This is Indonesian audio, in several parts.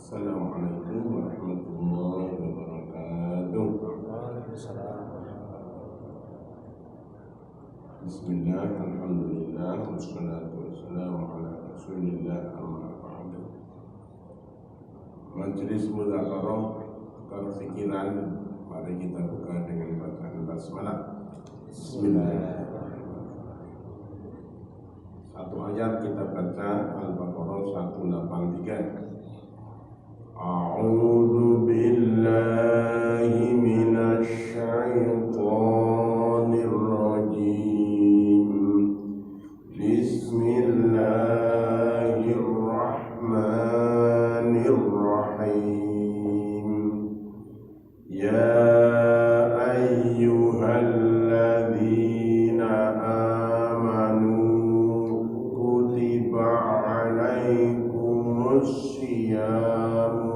Assalamualaikum warahmatullahi wabarakatuh. Bismillah, alhamdulillah, wassalatu wassalamu ala rasulillah, amma ba'du. Majelis mudzakarah tukar fikiran, mari kita buka dengan bacaan basmalah. Bismillah. Satu ayat kita baca Al-Baqarah 183. A'udzu billahi minasy syaithanir rajim. Bismillahirrahmanirrahim. Ya ayyuhalladzina amanu kutiba 'alaikumus syiyam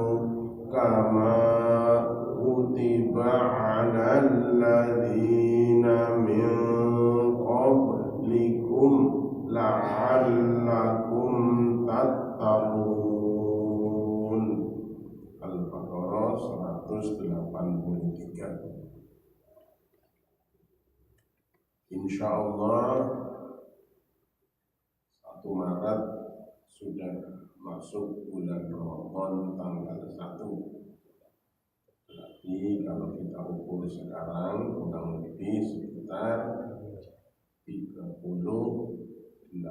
kama kutiba 'alal ladzina min qablikum la'allakum tattaqun. Al-Baqarah 183. Insyaallah 1 Maret sudah masuk bulan Ramadan tanggal 1. Tapi kalau kita ukur sekarang kurang lebih sekitar 38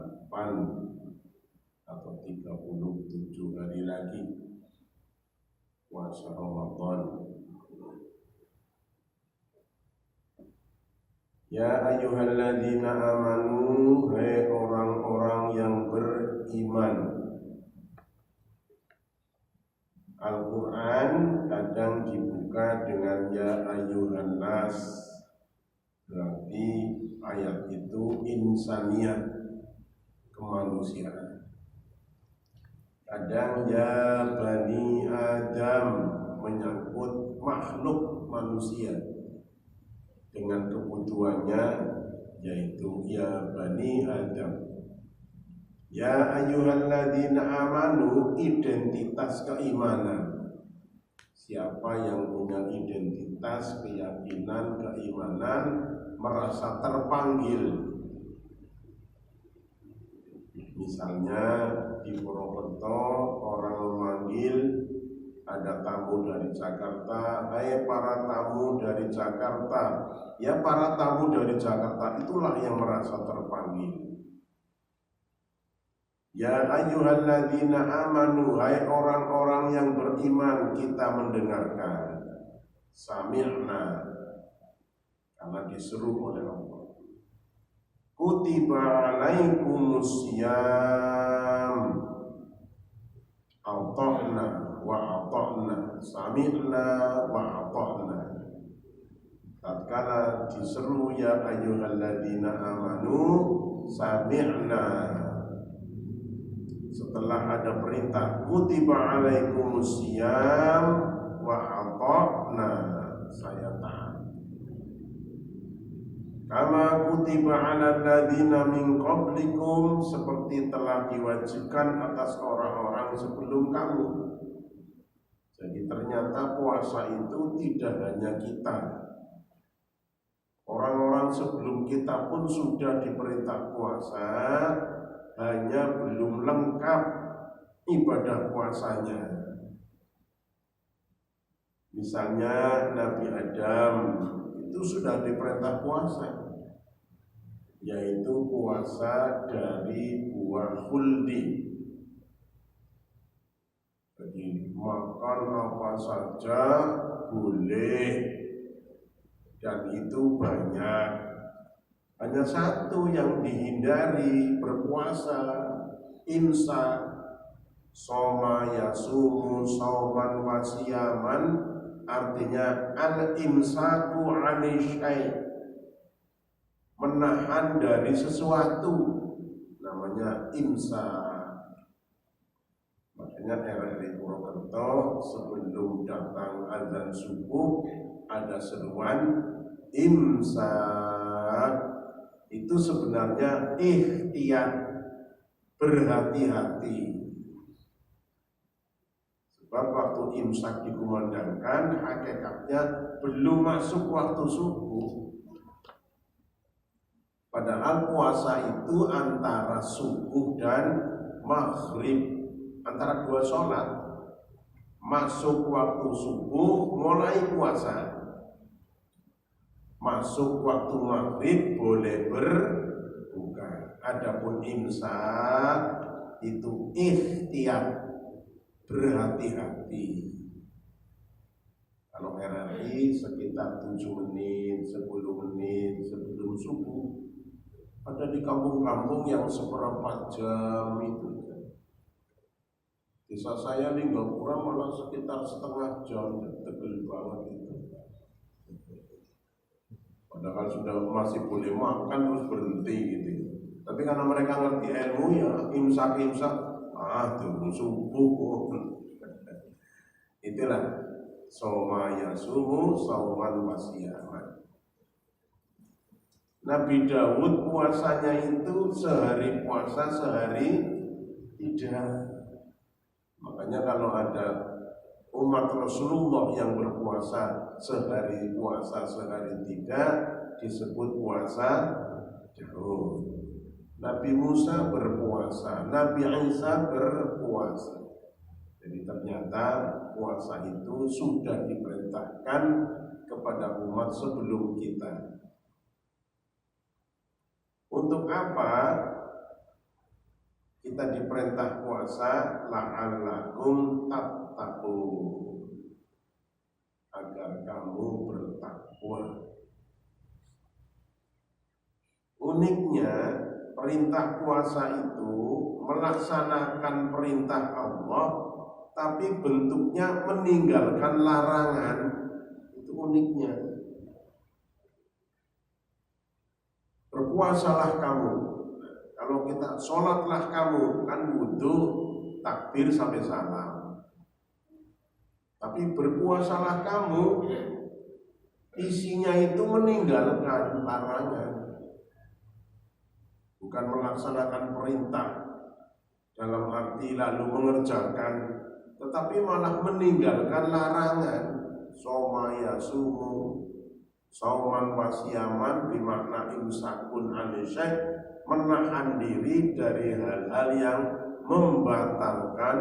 atau 37 hari lagi puasa Ramadan. Ya ayyuhalladzina amanu, hai orang-orang yang beriman. Al-Quran kadang dibuka dengan ya ayyuhan nas, berarti ayat itu insaniyah, kemanusiaan. Kadang ya bani Adam, menyangkut makhluk manusia dengan kebutuhannya, yaitu ya bani Adam. Ya ayyuhalladzina amanu, identitas keimanan. Siapa yang punya identitas keyakinan, keimanan, merasa terpanggil. Misalnya di Purwokerto orang memanggil, ada tamu dari Jakarta, hai para tamu dari Jakarta. Ya para tamu dari Jakarta itulah yang merasa terpanggil. Ya ayyuhalladzina amanu, hai orang-orang yang beriman, kita mendengarkan. Sami'na, karena disuruh oleh Allah. Kutiba 'alaikumus syiyam, ata'na wa ata'na, sami'na wa ata'na. Tatkala diseru ya ayyuhalladzina amanu, sami'na. Setelah ada perintah kutiba 'alaikumus syiyam wa ata'na, saya taat. Kama kutiba 'alal ladzina min qablikum, seperti telah diwajibkan atas orang-orang sebelum kamu. Jadi ternyata puasa itu tidak hanya kita. Orang-orang sebelum kita pun sudah diperintah puasa, hanya belum lengkap ibadah puasanya. Misalnya Nabi Adam itu sudah diperintah puasa, yaitu puasa dari buah khuldi. Jadi makan apa saja boleh, dan itu banyak. Hanya satu yang dihindari berpuasa, imsak, soma yasumu sauman wasiyaman artinya al-imsaku 'ani syai', menahan dari sesuatu, namanya imsak. Makanya RRI Purwokerto sebelum datang azan subuh ada seruan imsak. Itu sebenarnya ikhtiyat, berhati-hati. Sebab waktu imsak dikumandangkan hakikatnya belum masuk waktu subuh. Padahal puasa itu antara subuh dan maghrib, antara dua sholat. Masuk waktu subuh mulai puasa, masuk waktu maghrib boleh berbuka. Adapun imsak itu ikhtiyat, berhati-hati. Kalau RRI sekitar 7 menit, 10 menit sebelum subuh. Ada di kampung-kampung yang seperempat jam itu. Desa saya di Gapura malah sekitar setengah jam, tegel banget itu. Padahal sudah masih boleh makan terus berhenti gitu. Tapi karena mereka ngerti ilmu ya imsak tunggu subuh. Itulah soma yasumu sauman wasiyaman. Nabi Daud puasanya itu sehari puasa sehari tidak. Makanya kalau ada umat Rasulullah yang berpuasa sehari tidak disebut puasa Daud. Nabi Musa berpuasa, Nabi Isa berpuasa. Jadi ternyata puasa itu sudah diperintahkan kepada umat sebelum kita. Untuk apa kita diperintah puasa? La'allakum tattaqun, agar kamu bertakwa. Uniknya perintah puasa itu melaksanakan perintah Allah, tapi bentuknya meninggalkan larangan. Itu uniknya. Berpuasalah kamu. Kalau kita sholatlah kamu, kan wudhu, takbir sampai salam. Tapi berpuasalah kamu, isinya itu meninggalkan larangan. Bukan melaksanakan perintah dalam arti lalu mengerjakan, tetapi malah meninggalkan larangan. Soma yasumu sauman wasiyaman bermakna imsakun 'ani syai', menahan diri dari hal-hal yang membatalkan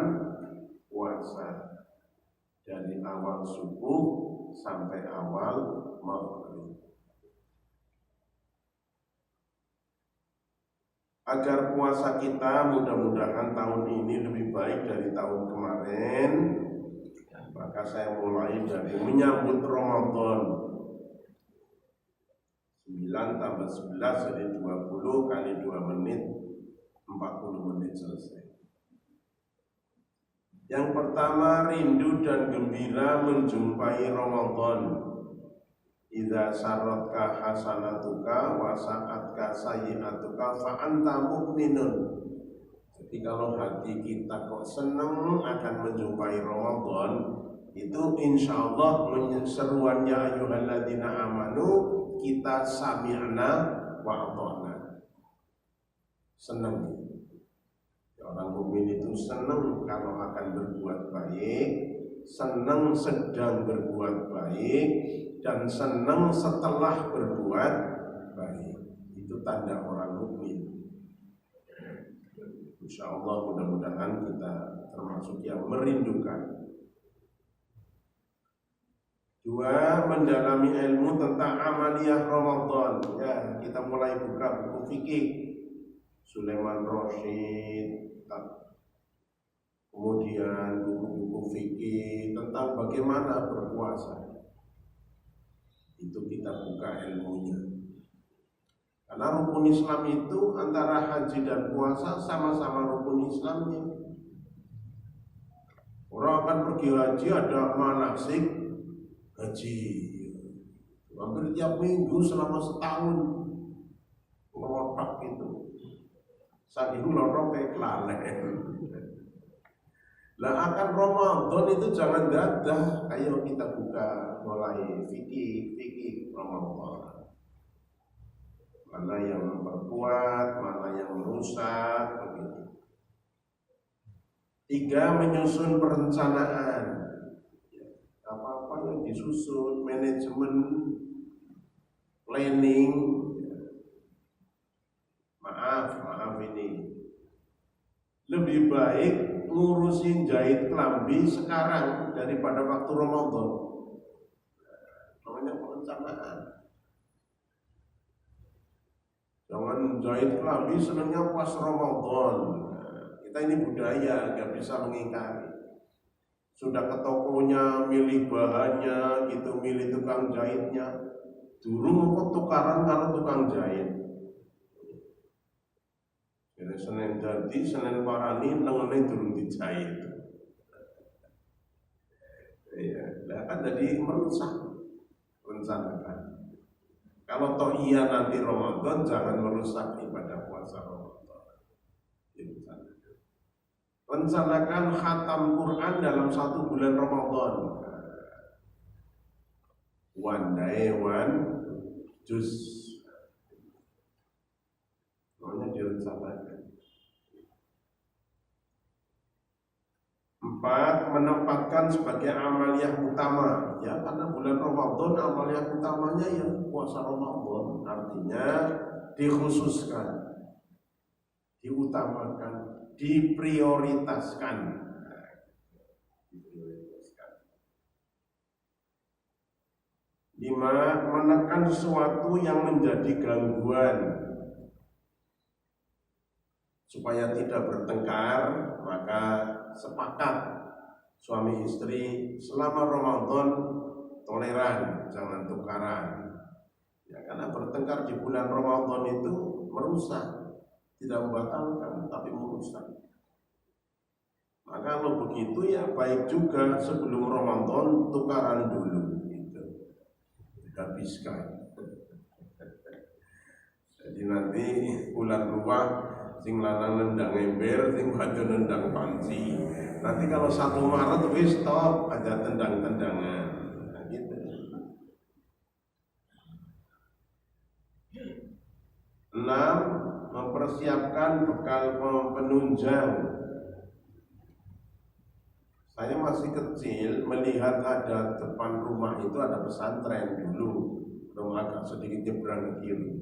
puasa dari awal subuh sampai awal maghrib. Agar puasa kita mudah-mudahan tahun ini lebih baik dari tahun kemarin, maka saya mulai dari menyambut Ramadan. 9 tambah 11 jadi 20 kali 2 menit 40 menit selesai. Yang pertama, rindu dan gembira menjumpai Ramadan. Idza saratka hasanatuka wa sa'atka sayyi'atuka fa anta mu'minun. Jadi kalau hati kita kok senang akan menjumpai Ramadan, itu insyaallah seruannya ayyuhalladzina amanu, kita sami'na wa ata'na. Senang. Orang mukmin itu senang kalau akan berbuat baik, senang sedang berbuat baik, dan senang setelah berbuat baik. Itu tanda orang mukmin. Insyaallah mudah-mudahan kita termasuk yang merindukan. 2, mendalami ilmu tentang amaliyah Ramadan. Ya, kita mulai buka buku fikih Sulaiman Rosyid, kemudian buku-buku fikih tentang bagaimana berpuasa. Itu kita buka ilmunya. Karena rukun Islam itu antara haji dan puasa sama-sama rukun Islamnya. Orang akan pergi haji ada manasik, ngaji. Hampir tiap minggu selama setahun ngelotok itu. Saking lorong kayak kelalen. Lah akan Ramadan itu jangan dadah. Ayo kita buka mulai fikih Ramadan. Mana yang memperkuat, mana yang merusak, begitu. 3, menyusun perencanaan. Apa-apa yang disusun, manajemen, planning. Maaf ini. Lebih baik ngurusin jahit kelambi sekarang daripada waktu Ramadan. Namanya perencanaan. Jangan jahit kelambi senangnya pas Ramadan. Kita ini budaya, nggak bisa mengingkari. Sudah ke tokonya, milih bahannya, gitu, milih tukang jahitnya. Dulu mau tukaran kalau tukang jahit. Jadi Senin jadi, Senin parani, nengennya turun dijahit. Ya, kan jadi merusak rencanakan. Kalau toh iya nanti Ramadan, jangan merusak ibadah puasa Ramadan. Rencanakan khatam Quran dalam 1 bulan Ramadan. One day, one juz. Namanya direncanakan. 4, menempatkan sebagai amaliyah utama. Ya, karena bulan Ramadan amaliyah utamanya ya puasa Ramadan. Artinya dikhususkan, diutamakan, diprioritaskan. 5, menekan sesuatu yang menjadi gangguan supaya tidak bertengkar. Maka sepakat suami istri selama Ramadan toleran, jangan tukaran. Ya, karena bertengkar di bulan Ramadan itu merusak, tidak membatalkan tapi merusak. Maka kalau begitu ya baik juga sebelum Ramadan tukaran dulu. Habiskan. Jadi nanti bulan luar sing lanang nendang ember, sing wadon nendang panci. Nanti kalau 1 Maret wis stop, ada tendang-tendangan. Nah, gitu. 6, mempersiapkan bekal penunjang. Saya masih kecil melihat ada depan rumah itu ada pesantren dulu, agak sedikit nyebrang ke kiri,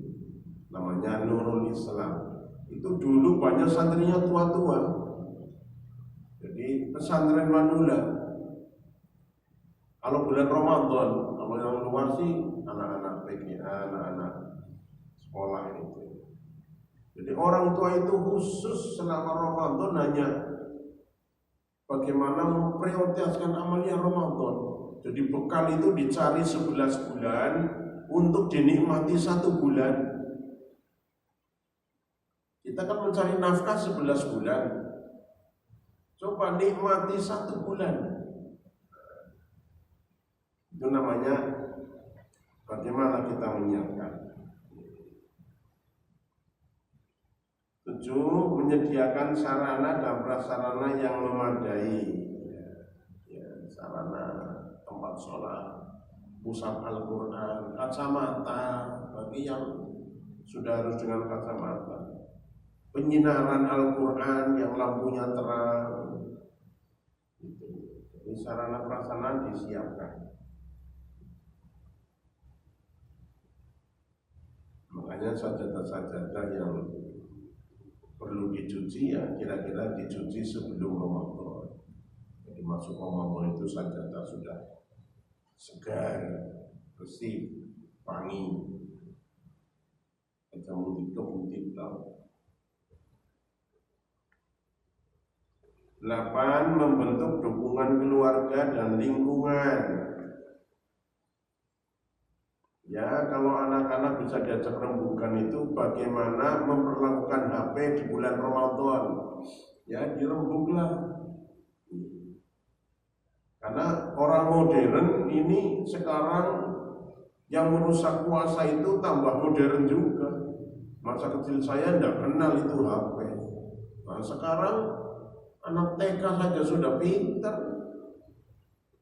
namanya Nurul Islam. Itu dulu banyak santrinya tua-tua, jadi pesantren manula. Kalau bulan Ramadan, kalau yang luar sih anak-anak PGA, anak-anak sekolah itu. Jadi orang tua itu khusus selama Ramadan hanya bagaimana memprioritaskan amalia Ramadan. Jadi bekal itu dicari 11 bulan untuk dinikmati 1 bulan. Kita kan mencari nafkah 11 bulan. Coba nikmati 1 bulan. Itu namanya bagaimana kita menyiapkan. 7, menyediakan sarana dan prasarana yang memadai. Ya, sarana tempat sholat, pusat Al-Quran, kacamata bagi yang sudah harus dengan kacamata, penyinaran Al-Quran yang lampunya terang. Jadi sarana prasarana disiapkan. Makanya sajadah-sajadah yang perlu dicuci ya kira-kira dicuci sebelum Ramadan. Jadi masuk Ramadan itu sajadah sudah segar, bersih, wangi. Kita mudik tahu. 8, membentuk dukungan keluarga dan lingkungan. Ya, kalau anak-anak bisa diajak rembukan itu bagaimana memperlakukan HP di bulan Ramadan. Ya, dirembuklah. Karena orang modern ini sekarang yang merusak puasa itu tambah modern juga. Masa kecil saya tidak kenal itu HP. Nah, sekarang anak TK saja sudah pintar.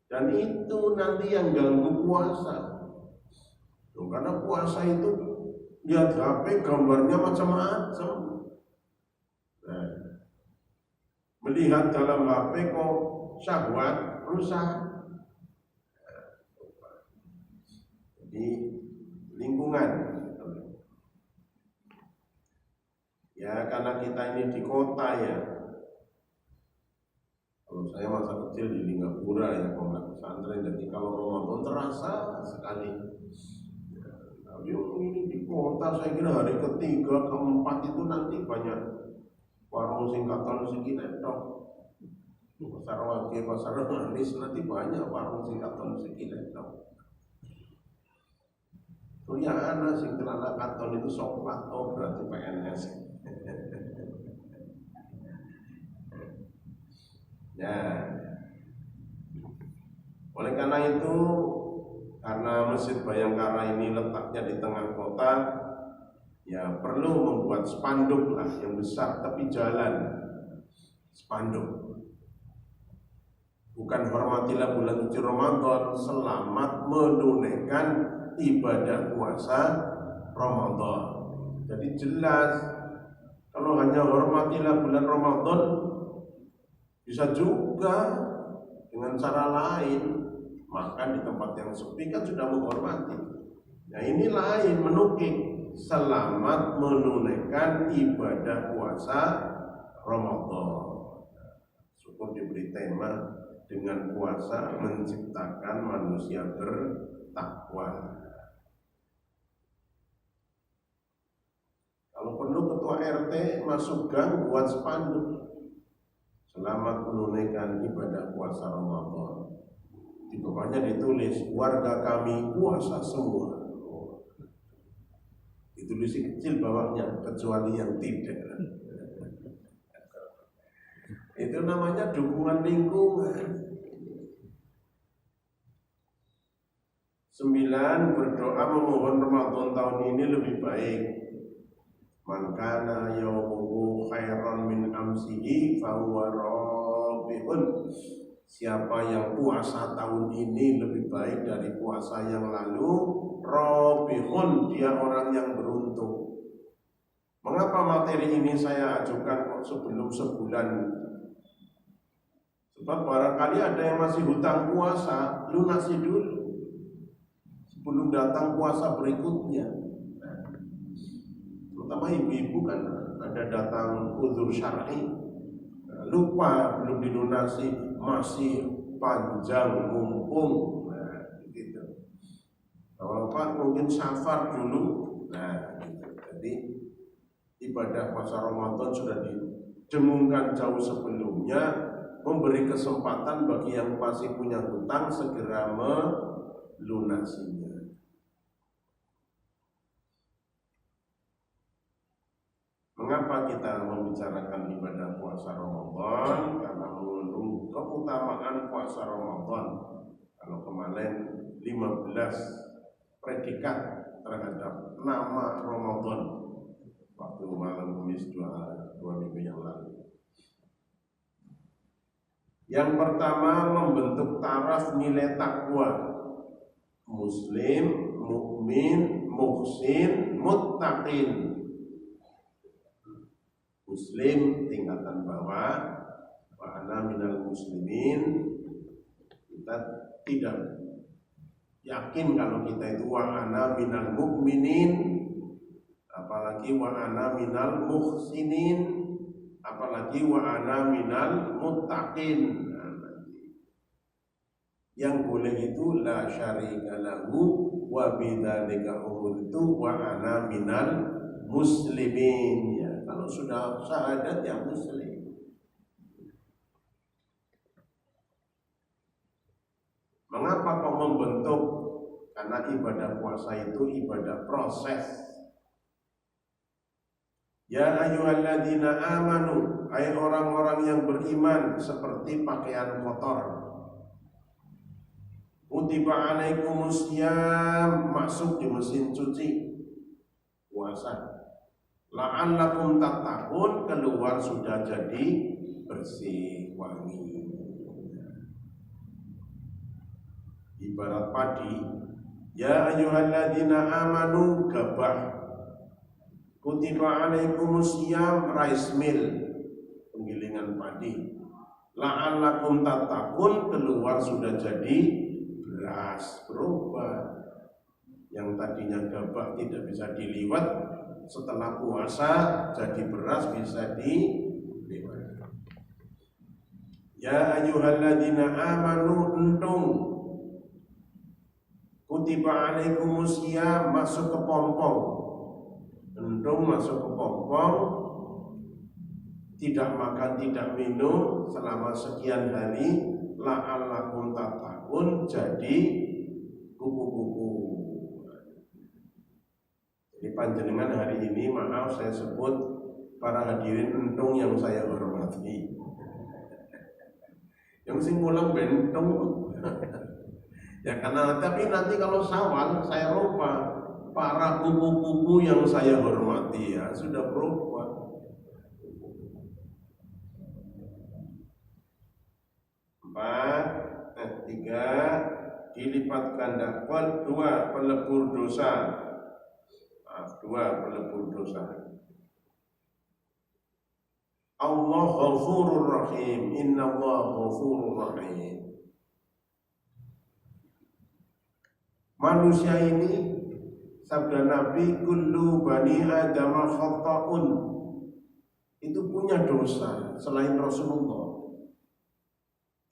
Dan itu nanti yang ganggu puasa. Karena puasa itu lihat HP gambarnya macam-macam. Nah, melihat dalam HP kok syahwat rusak. Jadi lingkungan. Ya karena kita ini di kota ya. Kalau saya masa kecil di Lingapura ya komplek pesantren, jadi kalau Ramadan terasa sekali. Tapi ini di kota saya kira hari ketiga, keempat itu nanti banyak warung singkatan sekitar dok. Pasar Wage, pasar Manis nanti banyak warung singkatan sekitar dok. Punya anak sing celana katon itu soklat, oh berarti PNS. Ya, oleh karena itu, karena Masjid Bayangkara ini letaknya di tengah kota, ya perlu membuat spanduk lah yang besar tepi jalan. Spanduk. Bukan hormatilah bulan suci Ramadan, selamat menunaikan ibadah puasa Ramadan. Jadi jelas, kalau hanya hormatilah bulan Ramadan, bisa juga dengan cara lain. Makan di tempat yang sepi kan sudah menghormati. Nah ini lain, menukik. Selamat menunaikan ibadah puasa Ramadan. Syukur diberi tema dengan puasa menciptakan manusia bertakwa. Kalau perlu ketua RT masuk gang buat spanduk. Selamat menunaikan ibadah puasa Ramadan. Di bawahnya ditulis warga kami puasa semua. Ditulis kecil bawahnya kecuali yang tidak. Itu namanya dukungan lingkungan. 9 berdoa memohon Ramadan tahun ini lebih baik. Man kana yawmuhu khairan min amsihi fahuwa rabihun. Siapa yang puasa tahun ini lebih baik dari puasa yang lalu, rabihun, dia orang yang beruntung. Mengapa materi ini saya ajukan kok sebelum sebulan? Sebab barangkali ada yang masih hutang puasa, lunasi dulu sebelum datang puasa berikutnya. Terutama ibu-ibu kan ada datang uzur syar'i, lupa belum dilunasi, masih panjang mumpung, nah gitu. Kalau Pak mungkin safar dulu, nah gitu. Jadi ibadah puasa Ramadan sudah didengungkan jauh sebelumnya, memberi kesempatan bagi yang masih punya hutang segera melunasinya. Mengapa kita membicarakan ibadah puasa Ramadan? Karena mengandung keutamaan puasa Ramadan. Kalau kemarin 15 predikat terhadap nama Ramadan waktu malam Kamis 2 minggu yang lalu. Yang pertama, membentuk taraf nilai takwa. Muslim, mukmin, muhsin, muttaqin. Muslim tingkatan bawah, wa ana minal muslimin. Kita tidak yakin kalau kita itu wa ana minal mukminin, apalagi wa ana minal muhsinin, apalagi wa ana minal muttaqin. Yang boleh itu la syarika lahu wa bidzalika umirtu wa ana minal muslimin. Ya, kalau sudah syahadat ya muslim. Mengapa kok membentuk? Karena ibadah puasa itu ibadah proses. Ya ayyuhalladzina amanu, hai orang-orang yang beriman, seperti pakaian kotor. Kutiba alaikumusiyam, masuk di mesin cuci puasa. La'allakum tattaqun, keluar sudah jadi bersih, wangi. Ibarat padi, ya ayyuhalladzina amanu gabah. Kutiba alaikumusiyam, rice mill, penggilingan padi. La'allakum tattaqun, keluar sudah jadi beras, berubah. Yang tadinya gabah tidak bisa diliwat, setelah puasa jadi beras bisa diliwat. Ya ayyuhalladzina amanu entung. Kutiba alaikumusiyam, masuk ke pompong. Entung masuk ke pompong, tidak makan, tidak minum selama sekian hari. La'allakum tattaqun, jadi kupu-kupu. Jadi panjenengan hari ini, maaf saya sebut para hadirin entung yang saya hormati. Yang sing mulang bentung. Ya karena, tapi nanti kalau Syawal saya lupa para kupu-kupu yang saya hormati ya sudah berubah. Tiga, dilipat ganda. Dua, pelebur dosa. Dua, pelebur dosa. Allah ghafurur rahim. Inna Allah ghafurur rahim. Manusia ini, sabda Nabi, kullu bani Adam khata'un, itu punya dosa selain Rasulullah.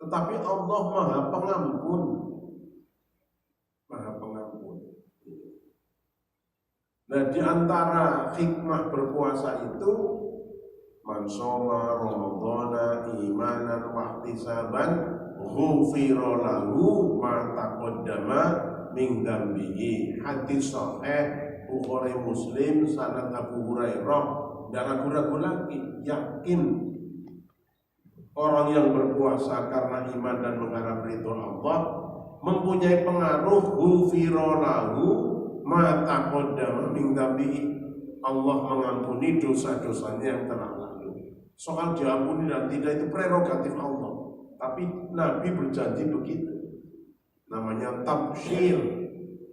Tetapi Allah Maha Pengampun. Maha Pengampun. Nah, di antara hikmah berpuasa itu, man shoma ramadhana imanan wa ihtisaban ghufira lahu ma taqaddama min dzambihi. Hadis sahih Bukhari Muslim, sanad Abu Hurairah. Tidak ragu-ragu lagi, yakin orang yang berpuasa karena iman dan mengharap ridho Allah mempunyai pengaruh ghufira lahu ma taqaddama min dzambihi. Allah mengampuni dosa-dosanya yang telah lalu. Soal diampuni dan tidak itu prerogatif Allah, tapi Nabi berjanji begitu. Namanya tabsyir,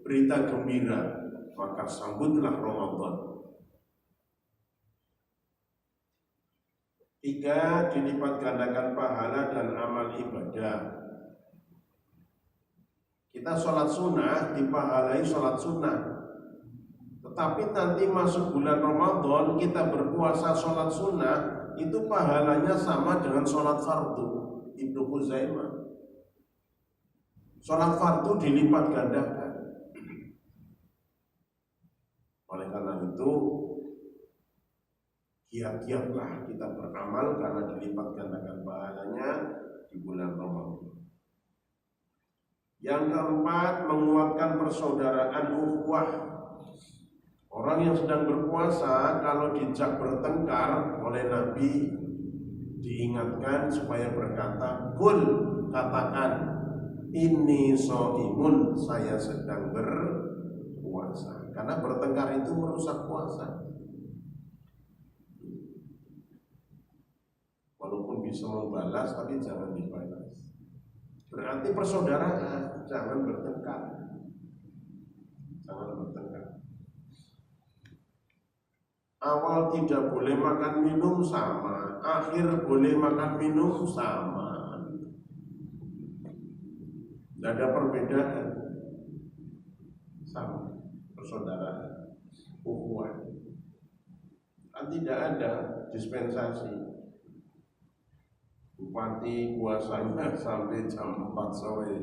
berita gembira. Maka sambutlah Ramadan. Tiga, dilipat gandakan pahala dan amal ibadah. Kita sholat sunnah dipahalai sholat sunnah. Tetapi nanti masuk bulan Ramadan kita berpuasa sholat sunnah, itu pahalanya sama dengan sholat fardu. Ibnu Huzaimah, sholat fardu dilipat gandakan. Oleh karena itu, giat-giatlah kita beramal karena dilipat gandakan pahalanya di bulan Ramadan. Yang keempat, menguatkan persaudaraan ukhuwah. Orang yang sedang berpuasa kalau dijak bertengkar oleh Nabi diingatkan supaya berkata, kul, katakan, ini shaimun, saya sedang berpuasa. Karena bertengkar itu merusak puasa. Walaupun bisa membalas, tapi jangan dibalas. Berarti persaudaraan, jangan bertengkar. Jangan bertengkar. Awal tidak boleh makan minum sama, akhir boleh makan minum sama. Tidak ada perbedaan. Sama, persaudaraan, ukhuwah. Kan tidak ada dispensasi. Bupati puasanya sampai jam 4 sore,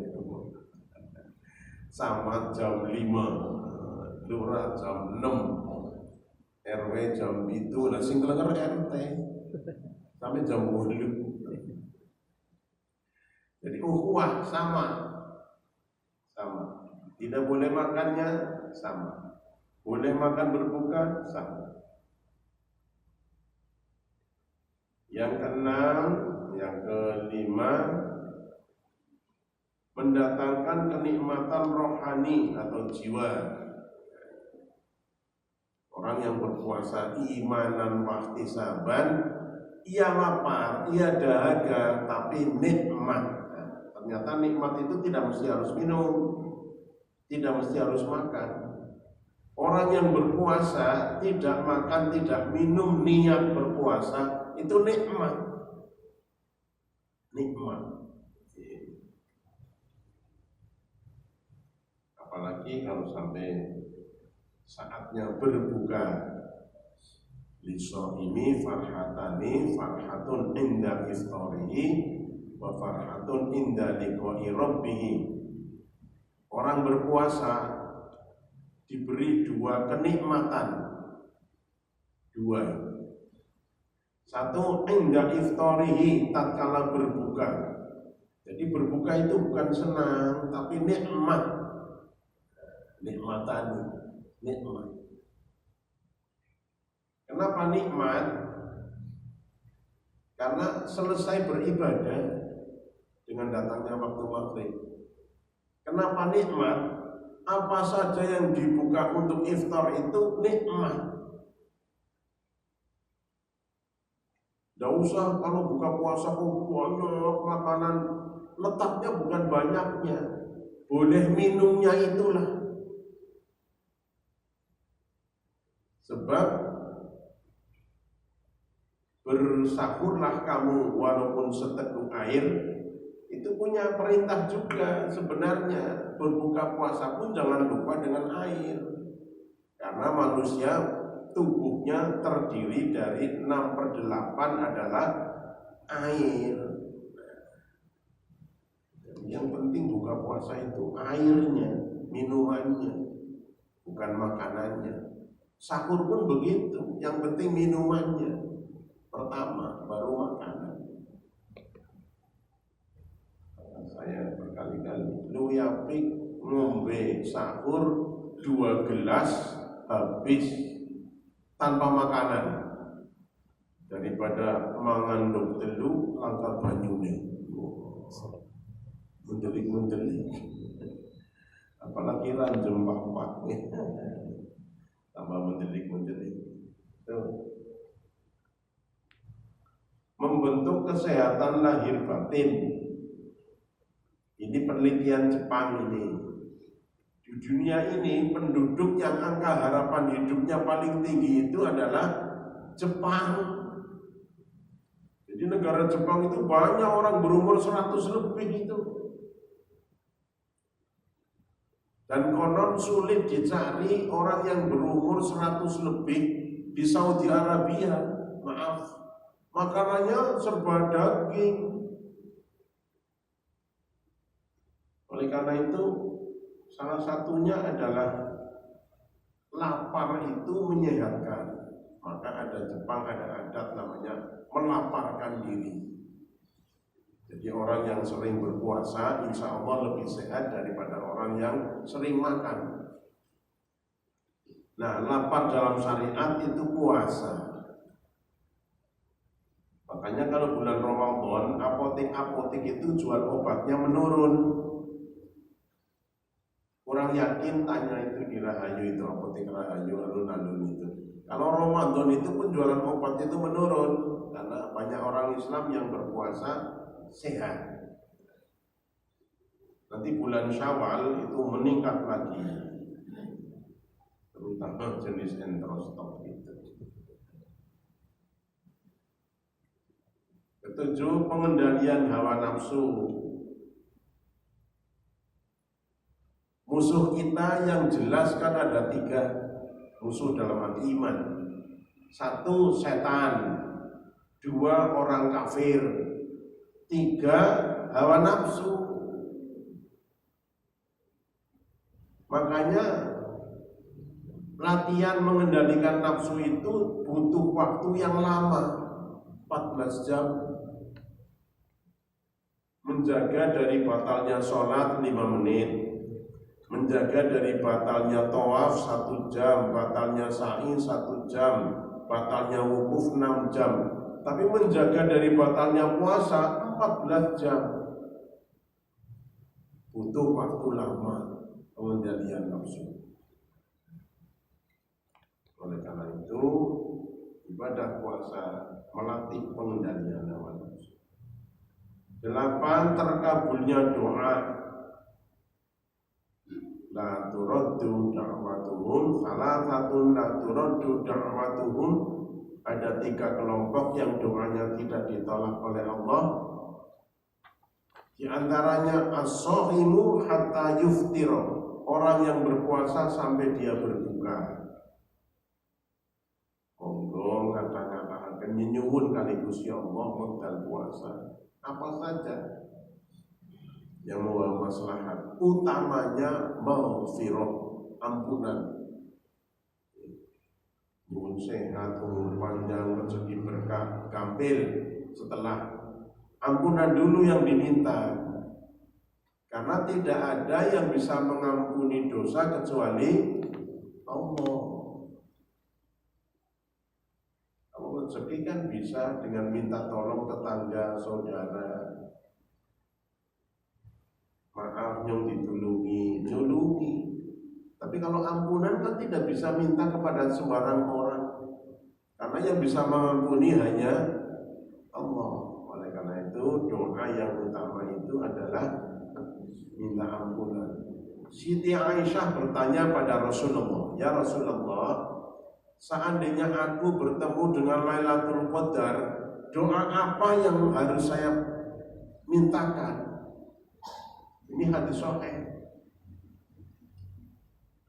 sama jam 5, lurah jam 6, RW jam itu, lah sing kelenger RT sampai jam 8. Jadi ukhuwah sama, tidak boleh makannya sama, boleh makan berbuka sama. Yang keenam, yang kelima, mendatangkan kenikmatan rohani atau jiwa. Orang yang berpuasa imanan wahtisaban, ia lapar, ia dahaga, tapi nikmat. Ternyata nikmat itu tidak mesti harus minum, tidak mesti harus makan. Orang yang berpuasa tidak makan, tidak minum, niat berpuasa, itu nikmat. Nikmat. Apalagi kalau sampai saatnya berbuka, lisoimi farhatani, farhatun inda iftarihi wa farhatun inda liqa'i rabbih. Orang berpuasa diberi dua kenikmatan, dua. Satu, inda iftarihi, tatkala berbuka. Jadi berbuka itu bukan senang, tapi nikmat. Nikmatan, nikmat. Kenapa nikmat? Karena selesai beribadah dengan datangnya waktu maghrib. Kenapa nikmat? Apa saja yang dibuka untuk iftar itu nikmat. Tidak usah kalau buka puasa banyak makanan, letaknya bukan banyaknya, boleh minumnya itulah. Sebab bersahurlah kamu walaupun seteguk air, itu punya perintah juga sebenarnya. Berbuka puasa pun jangan lupa dengan air, karena manusia tubuhnya terdiri dari 6/8 adalah air. Yang penting buka puasa itu airnya, minumannya, bukan makanannya. Sahur pun begitu, yang penting minumannya pertama, baru makanan. Saya berkali-kali, lu yapik ngombe sahur 2 gelas habis tanpa makanan daripada mangan dok telu langkah banyune. Mendelik-mendelik, apalagi ranjem pak-pak tambah mendelik-mendelik. Membentuk kesehatan lahir batin. Ini penelitian Jepang ini. Di dunia ini penduduk yang angka harapan hidupnya paling tinggi itu adalah Jepang. Jadi negara Jepang itu banyak orang berumur 100 lebih itu. Dan konon sulit dicari orang yang berumur 100 lebih di Saudi Arabia. Maaf, makanannya serba daging. Oleh karena itu, salah satunya adalah lapar itu menyehatkan. Maka ada Jepang, ada adat namanya melaparkan diri. Jadi orang yang sering berpuasa insya Allah lebih sehat daripada orang yang sering makan. Nah, lapar dalam syariat itu puasa. Makanya kalau bulan Ramadan, apotek-apotek itu jual obatnya menurun. Kurang yakin tanya itu di Rahayu itu, apotek Rahayu, alun-alun itu. Kalau Ramadan itu penjualan obat itu menurun karena banyak orang Islam yang berpuasa sehat. Nanti bulan Syawal itu meningkat lagi, terutama jenis enterostok itu. Ketujuh, pengendalian hawa nafsu. Musuh kita yang jelas kan ada 3 musuh dalam arti iman. 1, setan. 2, orang kafir. 3, hawa nafsu. Makanya latihan mengendalikan nafsu itu butuh waktu yang lama, 14 jam. Menjaga dari batalnya sholat 5 menit, menjaga dari batalnya tawaf 1 jam, batalnya sa'i 1 jam, batalnya wukuf 6 jam. Tapi menjaga dari batalnya puasa 14 jam. butuh waktu lama pengendalian nafsu. Oleh karena itu, ibadah puasa melatih pengendalian hawa nafsu. 8. Terkabulnya doa. La turaddu da'watuhum, salah satu la turaddu da'watuhum. Ada 3 kelompok yang doanya tidak ditolak oleh Allah. Di antaranya as-shaimu hatta yuftira, orang yang berpuasa sampai dia berbuka. Monggo kata-kata akan menyuwun kali Gusti Allah wekdal puasa. Apa saja yang membawa maslahat, utamanya maghfirah, ampunan. Umur sehat, umur panjang, rezeki berkah, gampil. Setelah ampunan dulu yang diminta, karena tidak ada yang bisa mengampuni dosa kecuali Allah. Kalau rezeki kan bisa dengan minta tolong tetangga, saudara. Maaf nyong ditulungi, nyulungi. Tapi kalau ampunan kan tidak bisa minta kepada sembarang orang, karena yang bisa mengampuni hanya Allah. Oleh karena itu doa yang utama itu adalah minta ampunan. Siti Aisyah bertanya pada Rasulullah, ya Rasulullah, seandainya aku bertemu dengan Lailatul Qadar, doa apa yang harus saya mintakan? Ini hadis sahih.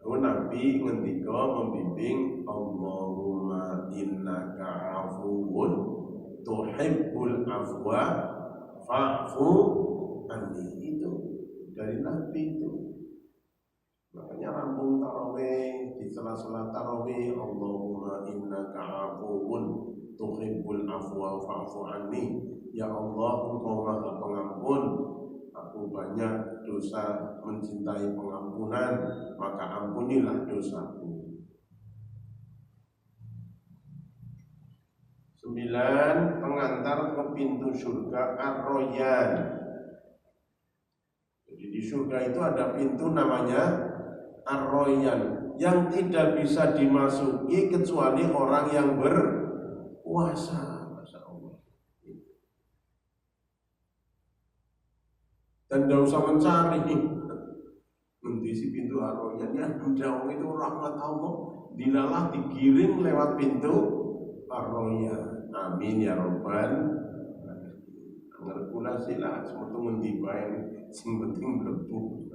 Lalu Nabi ngendika membimbing, Allahumma innaka afuwun tuhibbul afwa fa'fu anni. Itu dari Nabi itu. Makanya rambung tarawih, di sela-sela tarawih, Allahumma innaka afuwun tuhibbul afwa fa'fu anni. Ya Allah, Engkau Maha Pengampun, aku banyak dosa, mencintai pengampunan, maka ampunilah dosaku. 9. Pengantar ke pintu surga Ar-Royan. Jadi di surga itu ada pintu namanya Ar-Royan, yang tidak bisa dimasuki kecuali orang yang berpuasa. Dan tidak usah mencari nanti si pintu Ar-Royan yang jauh itu rahmat Allah, dilalah digiring lewat pintu Ar-Royan. Amin ya Rabbal alamin. Ngerkulasi lah semuanya ngendi bae sing penting mlebu.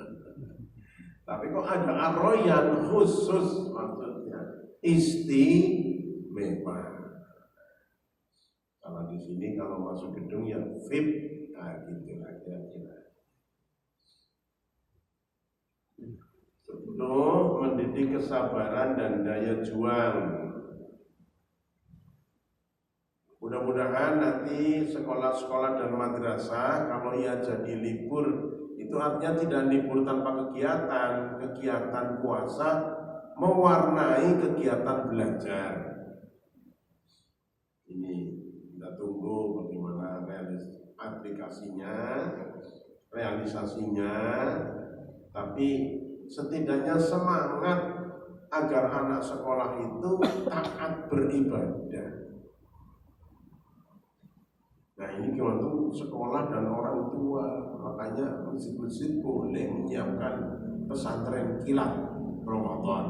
Tapi kok ada Ar-Royan khusus, maksudnya istimewa. Kalau di sini kalau masuk gedung ya VIP, nah gitu lah kira-kira. 10. Mendidik kesabaran dan daya juang. Mudah-mudahan nanti sekolah-sekolah dan madrasah kalau ia jadi libur, itu artinya tidak libur tanpa kegiatan. Kegiatan puasa mewarnai kegiatan belajar. Ini kita tunggu bagaimana aplikasinya, realisasinya. Tapi setidaknya semangat agar anak sekolah itu taat beribadah. Nah ini waktu sekolah dan orang tua, makanya masjid-masjid boleh menyiapkan pesantren kilat Ramadan.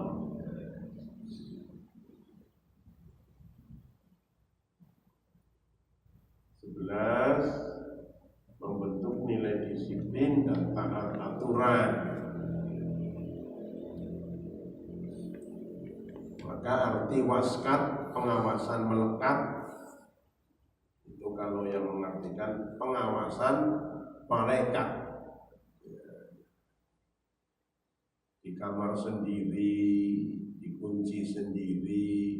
Membentuk nilai disiplin dan taat aturan. Maka arti waskat, pengawasan melekat, itu kalau yang mengartikan pengawasan malaikat. Di kamar sendiri, dikunci sendiri,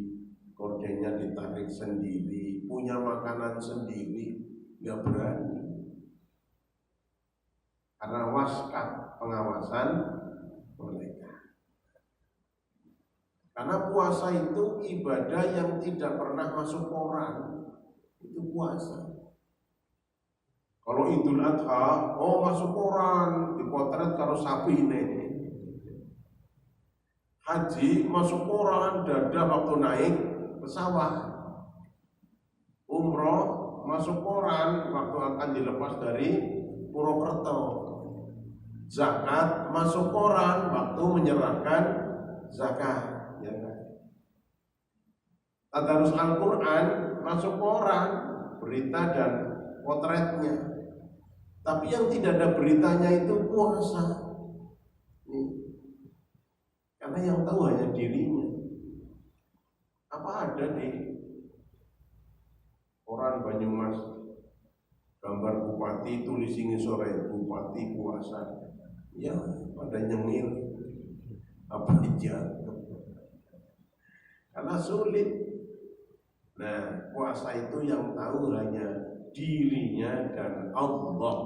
kordennya ditarik sendiri, punya makanan sendiri, nggak berani. Karena waskat, pengawasan mereka. Karena puasa itu ibadah yang tidak pernah masuk koran. Itu puasa. Kalau Idul Adha, oh masuk koran, dipotret karo sapi ini. Haji masuk koran, dada waktu naik pesawat. Umroh masuk koran waktu akan dilepas dari Purwokerto. Zakat masuk koran waktu menyerahkan zakat. Ya kan? Tadarus Al-Quran masuk koran, berita dan potretnya. Tapi yang tidak ada beritanya itu puasa. Karena yang tahu hanya dirinya. Apa ada di koran Banyumas gambar bupati tulis ini sore bupati puasa? Ya, pada nyengir apa aja. Karena sulit. Nah, puasa itu yang tahu hanya dirinya dan Allah.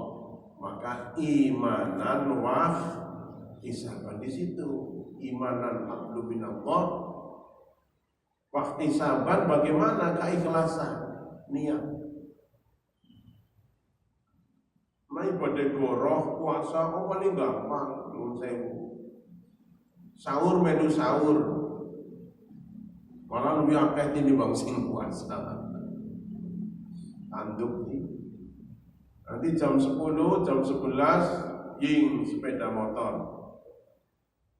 Maka imanan wa ihtisaban di situ. Imanan abdu binallah, wa ihtisaban bagaimana keikhlasan niat. Mai pada goroh puasa oh paling gampang nun sewu. Sahur menu sahur. Malah lebih akeh tinimbang sing puasa. Tanduk nih. Nanti jam 10, jam 11 ying sepeda motor.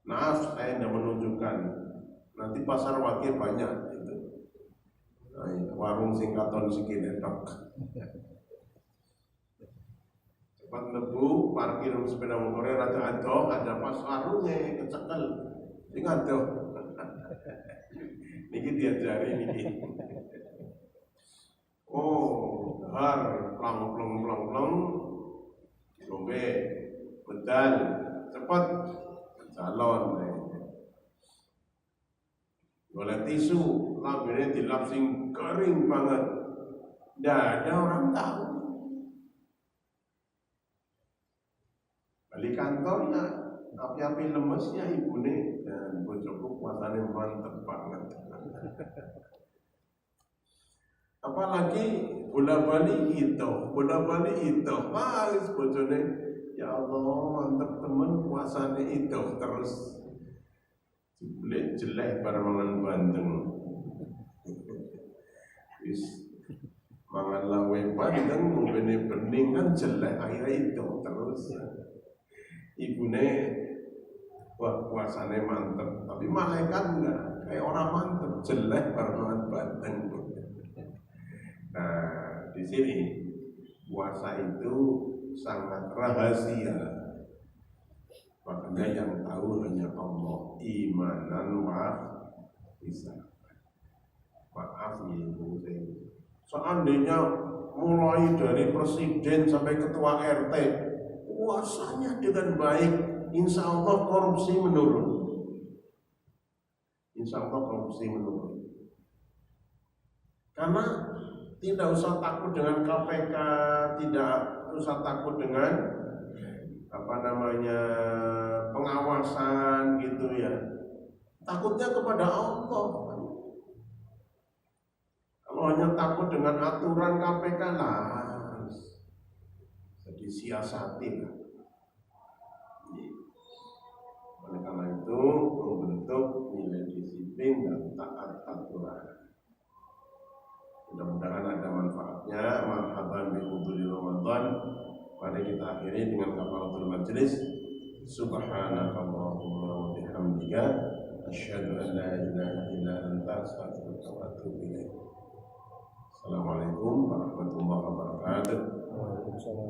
Maaf, saya tidak menunjukkan. Nanti pasar wakil banyak itu. Nah, warung singkaton sikinetok. Cepat lebu, parkir sepeda motornya rada ado, ada pas warungnya kecekel. Sing ado. Niki diajari niki. Oh, har plang lombe bedal cepat calon boleh tisu lambene dilap sing kering banget, ndak ada orang tahu. Balik kantor ya api-api lemesnya ibune dan bojoku puasane mantep banget. Apalagi bola bali itu, mas bojone ya Allah mantep temen puasane itu terus jelek barengan bandeng. Wis mangan lawe bandeng ngombe bening kan jelek akhirnya itu terus. Ibune wah puasane mantep, tapi malaikat enggak kayak orang mantep jelek barengan bandeng. Nah, di sini puasa itu sangat rahasia. Makanya yang tahu hanya Allah. Imanan wa ihtisaban. Maaf ya Ibu saya. Seandainya mulai dari presiden sampai ketua RT puasanya dengan baik, insya Allah korupsi menurun. Insya Allah korupsi menurun. Karena tidak usah takut dengan KPK, tidak usah takut dengan pengawasan gitu ya. Takutnya kepada Allah. Kalau hanya takut dengan aturan KPK lah, jadi siasati lah. Oleh karena itu membentuk nilai disiplin dan taat aturan. Mudah-mudahan ada manfaatnya. Marhaban bi huduri Ramadan. Mari kita akhiri dengan kafaratul majlis. Subhanakallahumma wa bihamdika asyhadu an la ilaha illa anta astaghfiruka wa atubu ilaik. Assalamualaikum warahmatullahi wabarakatuh. Waalaikumsalam.